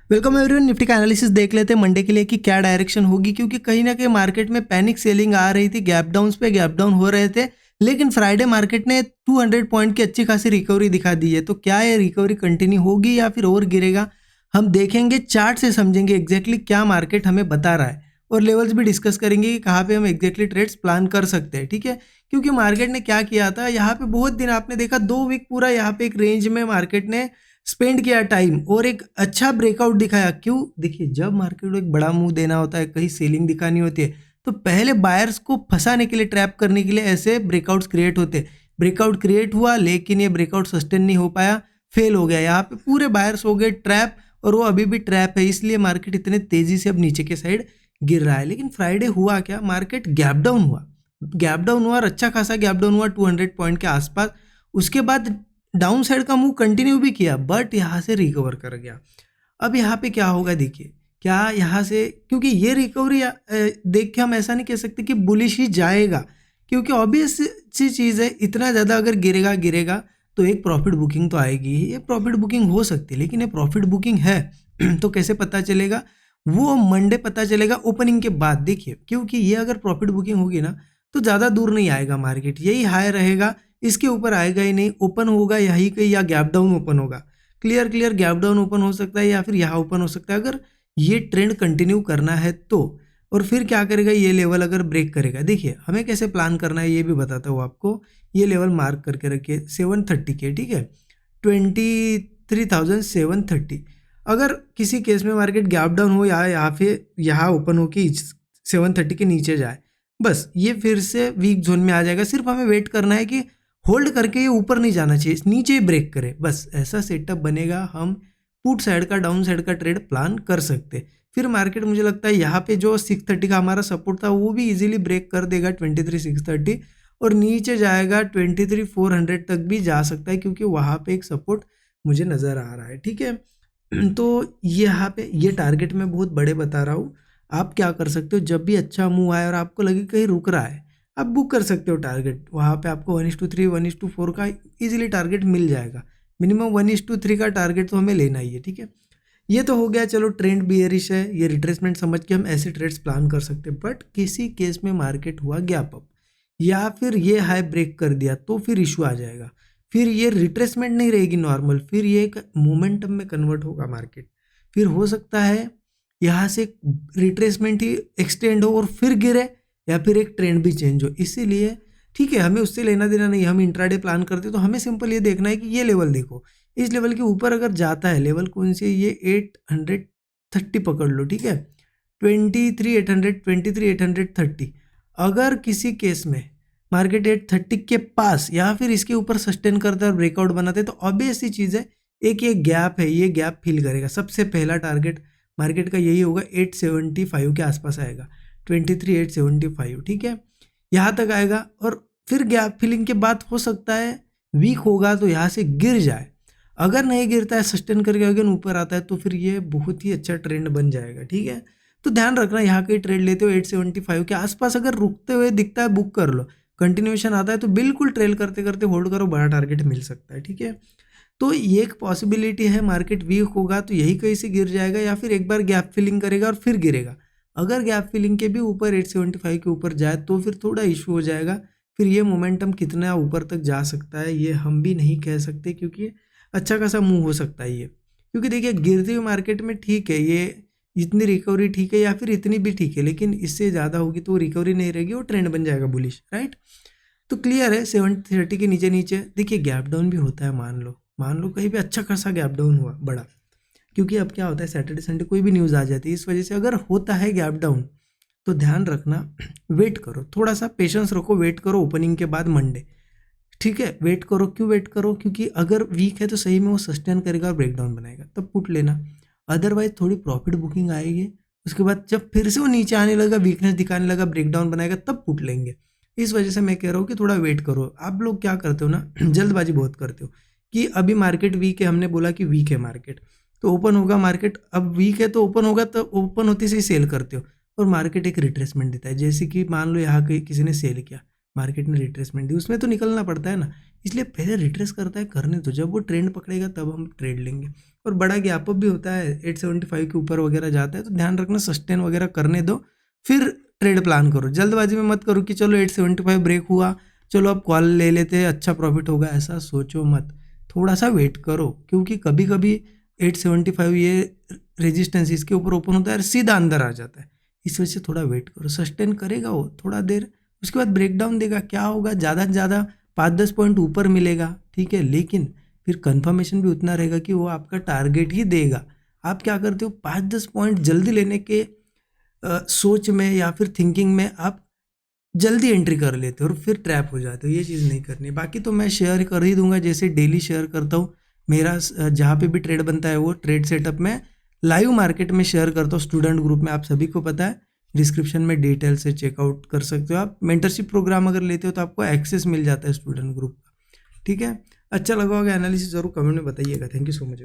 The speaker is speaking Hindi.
Welcome everyone. निफ्टी का एनालिसिस देख लेते हैं मंडे के लिए कि क्या डायरेक्शन होगी, क्योंकि कहीं ना कहीं मार्केट में पैनिक सेलिंग आ रही थी, गैप डाउन पे गैप डाउन हो रहे थे। लेकिन फ्राइडे मार्केट ने 200 पॉइंट की अच्छी खासी रिकवरी दिखा दी है। तो क्या ये रिकवरी कंटिन्यू होगी या फिर और गिरेगा, हम देखेंगे। चार्ट से समझेंगे एग्जैक्टली क्या मार्केट हमें बता रहा है, और लेवल्स भी डिस्कस करेंगे कि कहाँ पे हम एग्जैक्टली ट्रेड्स प्लान कर सकते हैं। ठीक है, क्योंकि मार्केट ने क्या किया था, यहाँ पे बहुत दिन आपने देखा 2 वीक पूरा यहाँ पे एक रेंज में मार्केट ने स्पेंड किया टाइम और एक अच्छा ब्रेकआउट दिखाया। क्यों? देखिए, जब मार्केट को एक बड़ा मूव देना होता है, कहीं सेलिंग दिखानी होती है, तो पहले बायर्स को फंसाने के लिए, ट्रैप करने के लिए ऐसे ब्रेकआउट्स क्रिएट होते हैं। ब्रेकआउट क्रिएट हुआ, लेकिन ये ब्रेकआउट सस्टेन नहीं हो पाया, फेल हो गया। यहाँ पे पूरे बायर्स हो गए ट्रैप, और वो अभी भी ट्रैप है, इसलिए मार्केट इतने तेजी से अब नीचे के साइड गिर रहा है। लेकिन फ्राइडे हुआ क्या, मार्केट गैप डाउन हुआ। गैप डाउन हुआ और अच्छा खासा गैप डाउन हुआ 200 पॉइंट के आसपास। उसके बाद डाउन साइड का मूव कंटिन्यू भी किया, बट यहाँ से रिकवर कर गया। अब यहाँ पे क्या होगा, देखिए क्या यहाँ से, क्योंकि ये रिकवरी देख के हम ऐसा नहीं कह सकते कि बुलिश ही जाएगा, क्योंकि ऑब्वियस सी चीज़ है, इतना ज़्यादा अगर गिरेगा तो एक प्रॉफिट बुकिंग तो आएगी ही। ये प्रॉफिट बुकिंग हो सकती है, लेकिन ये प्रॉफिट बुकिंग है तो कैसे पता चलेगा, वो मंडे पता चलेगा ओपनिंग के बाद। देखिए, क्योंकि ये अगर प्रॉफिट बुकिंग होगी ना, तो ज़्यादा दूर नहीं आएगा मार्केट, यही हाई रहेगा, इसके ऊपर आएगा ही नहीं। ओपन होगा यही कहीं, या गैप डाउन ओपन होगा। क्लियर गैप डाउन ओपन हो सकता है, या फिर यहाँ ओपन हो सकता है, अगर ये ट्रेंड कंटिन्यू करना है तो। और फिर क्या करेगा, ये लेवल अगर ब्रेक करेगा, देखिए हमें कैसे प्लान करना है ये भी बताता हूँ आपको। ये लेवल मार्क करके रखिए 730 के, ठीक है, 23,730। अगर किसी केस में मार्केट गैप डाउन हो, या यहाँ फिर यहाँ ओपन हो कि 730 के नीचे जाए, बस ये फिर से वीक जोन में आ जाएगा। सिर्फ हमें वेट करना है कि होल्ड करके ये ऊपर नहीं जाना चाहिए, नीचे ही ब्रेक करे, बस ऐसा सेटअप बनेगा। हम पुट साइड का, डाउन साइड का ट्रेड प्लान कर सकते। फिर मार्केट मुझे लगता है यहाँ पे जो 630 का हमारा सपोर्ट था, वो भी इजीली ब्रेक कर देगा 23,630, और नीचे जाएगा 23,400 तक भी जा सकता है, क्योंकि वहाँ पे एक सपोर्ट मुझे नज़र आ रहा है। ठीक है, तो यहाँ पे ये टारगेट मैं बहुत बड़े बता रहा हूँ। आप क्या कर सकते हो, जब भी अच्छा मूव आए और आपको लगे कहीं रुक रहा है, आप बुक कर सकते हो टारगेट। वहाँ पे आपको 1:3, 1:4 का इजीली टारगेट मिल जाएगा। मिनिमम 1:3 का टारगेट तो हमें लेना ही है। ठीक है, ये तो हो गया। चलो, ट्रेंड बियरिश है, ये रिट्रेसमेंट समझ के हम ऐसे ट्रेड्स प्लान कर सकते हैं। बट किसी केस में मार्केट हुआ गैप अप, या फिर ये हाई ब्रेक कर दिया, तो फिर इशू आ जाएगा। फिर ये रिट्रेसमेंट नहीं रहेगी नॉर्मल, फिर ये एक मोमेंटम में कन्वर्ट होगा मार्केट। फिर हो सकता है यहाँ से रिट्रेसमेंट ही एक्सटेंड हो और फिर गिरे, या फिर एक ट्रेंड भी चेंज हो। इसीलिए ठीक है, हमें उससे लेना देना नहीं, हम इंट्राडे प्लान करते तो हमें सिंपल ये देखना है कि ये लेवल देखो, इस लेवल के ऊपर अगर जाता है, लेवल कौन सी है, ये 830 पकड़ लो। ठीक है, 23,800, 23,830। अगर किसी केस में मार्केट 830 के पास या फिर इसके ऊपर सस्टेन करता है और ब्रेकआउट बनाते हैं, तो ऑब्वियस सी चीज़ है, एक ये गैप है, ये गैप फिल करेगा। सबसे पहला टारगेट मार्केट का यही होगा, 875 के आसपास आएगा, 23,875। ठीक है, यहाँ तक आएगा, और फिर गैप फिलिंग के बाद हो सकता है वीक होगा तो यहाँ से गिर जाए। अगर नहीं गिरता है, सस्टेन करके अगर ऊपर आता है, तो फिर ये बहुत ही अच्छा ट्रेंड बन जाएगा। ठीक है, तो ध्यान रखना, यहाँ के ट्रेड लेते हो 875 के आसपास अगर रुकते हुए दिखता है, बुक कर लो। कंटिन्यूएशन आता है तो बिल्कुल ट्रेल करते करते होल्ड करो, बड़ा टारगेट मिल सकता है। ठीक है, तो ये एक पॉसिबिलिटी है, मार्केट वीक होगा तो यही कहीं से गिर जाएगा, या फिर एक बार गैप फिलिंग करेगा और फिर गिरेगा। अगर गैप फिलिंग के भी ऊपर 875 के ऊपर जाए, तो फिर थोड़ा इशू हो जाएगा। फिर ये मोमेंटम कितना ऊपर तक जा सकता है, ये हम भी नहीं कह सकते, क्योंकि अच्छा खासा मूव हो सकता है ये। क्योंकि देखिए, गिरती हुई मार्केट में ठीक है, ये इतनी रिकवरी ठीक है, या फिर इतनी भी ठीक है, लेकिन इससे ज़्यादा होगी तो रिकवरी नहीं रहेगी, वो ट्रेंड बन जाएगा बुलिश। राइट, तो क्लियर है, 730 के नीचे नीचे देखिए गैप डाउन भी होता है। मान लो कहीं पे अच्छा खासा गैप डाउन हुआ बड़ा, क्योंकि अब क्या होता है, सैटरडे संडे कोई भी न्यूज़ आ जाती है, इस वजह से अगर होता है गैप डाउन, तो ध्यान रखना, वेट करो, थोड़ा सा पेशेंस रखो, वेट करो ओपनिंग के बाद मंडे। ठीक है, वेट करो। क्यों वेट करो, क्योंकि अगर वीक है तो सही में वो सस्टेन करेगा और ब्रेकडाउन बनाएगा, तब पुट लेना। अदरवाइज थोड़ी प्रॉफिट बुकिंग आएगी, उसके बाद जब फिर से वो नीचे आने लगा, वीकनेस दिखाने लगा, ब्रेकडाउन बनाएगा, तब पुट लेंगे। इस वजह से मैं कह रहा हूँ कि थोड़ा वेट करो। आप लोग क्या करते हो ना, जल्दबाजी बहुत करते हो कि अभी मार्केट वीक है, हमने बोला कि वीक है मार्केट, तो ओपन होगा मार्केट, अब वीक है तो ओपन होगा, तो ओपन होते से ही सेल करते हो, और मार्केट एक रिट्रेसमेंट देता है। जैसे कि मान लो यहाँ किसी ने सेल किया, मार्केट ने रिट्रेसमेंट दी, उसमें तो निकलना पड़ता है ना, इसलिए पहले रिट्रेस करता है, करने तो जब वो ट्रेंड पकड़ेगा तब हम ट्रेड लेंगे। और बड़ा गैप अप भी होता है 875 के ऊपर वगैरह जाता है, तो ध्यान रखना सस्टेन वगैरह करने दो, फिर ट्रेड प्लान करो। जल्दबाजी में मत करो कि चलो 875 ब्रेक हुआ, चलो अब कॉल ले लेते हैं, अच्छा प्रॉफिट होगा, ऐसा सोचो मत। थोड़ा सा वेट करो, क्योंकि कभी कभी 875 ये रेजिस्टेंस इसके ऊपर ओपन होता है और सीधा अंदर आ जाता है, इस वजह से थोड़ा वेट करो। सस्टेन करेगा वो थोड़ा देर, उसके बाद ब्रेकडाउन देगा, क्या होगा, ज़्यादा से ज़्यादा 5-10 पॉइंट ऊपर मिलेगा, ठीक है, लेकिन फिर कंफर्मेशन भी उतना रहेगा कि वो आपका टारगेट ही देगा। आप क्या करते हो, 5-10 पॉइंट जल्दी लेने के सोच में या फिर थिंकिंग में आप जल्दी एंट्री कर लेते हो और फिर ट्रैप हो जाते हो, ये चीज़ नहीं करनी। बाकी तो मैं शेयर कर ही दूंगा, जैसे डेली शेयर करता हूँ, मेरा जहाँ पे भी ट्रेड बनता है वो ट्रेड सेटअप में लाइव मार्केट में शेयर करता हूँ स्टूडेंट ग्रुप में, आप सभी को पता है, डिस्क्रिप्शन में डिटेल से चेकआउट कर सकते हो। आप मेंटरशिप प्रोग्राम अगर लेते हो तो आपको एक्सेस मिल जाता है स्टूडेंट ग्रुप का, ठीक है। अच्छा लगा होगा एनालिसिस, जरूर कमेंट में बताइएगा। Thank you so much.